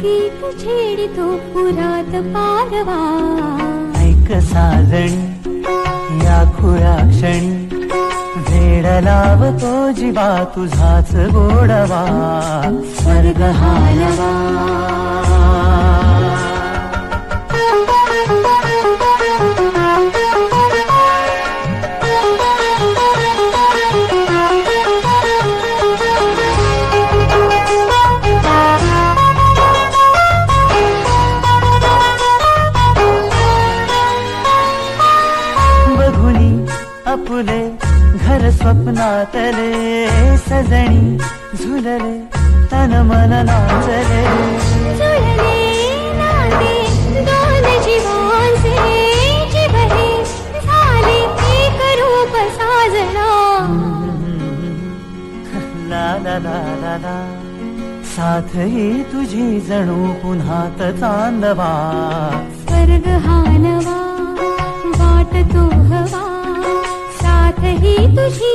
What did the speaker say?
गीत छेडितो पुरात पारवा. ऐक साजणी या खुळ्या क्षणी वेड लावतो जीवा तुझाच गोडवा. स्वर्ग हा नवा. फुले घर स्वप्नातले सजणी झुलले तन मन नाचले. झुलले नाते दोन जीवांचे जीवहे झाले एक रूप साजना. ला ला ला ला ला साथ ही तुझी जणू पुन्हात चांदवा. स्वर्ग हा नवा वाटतो हवा. साथ ही तुझी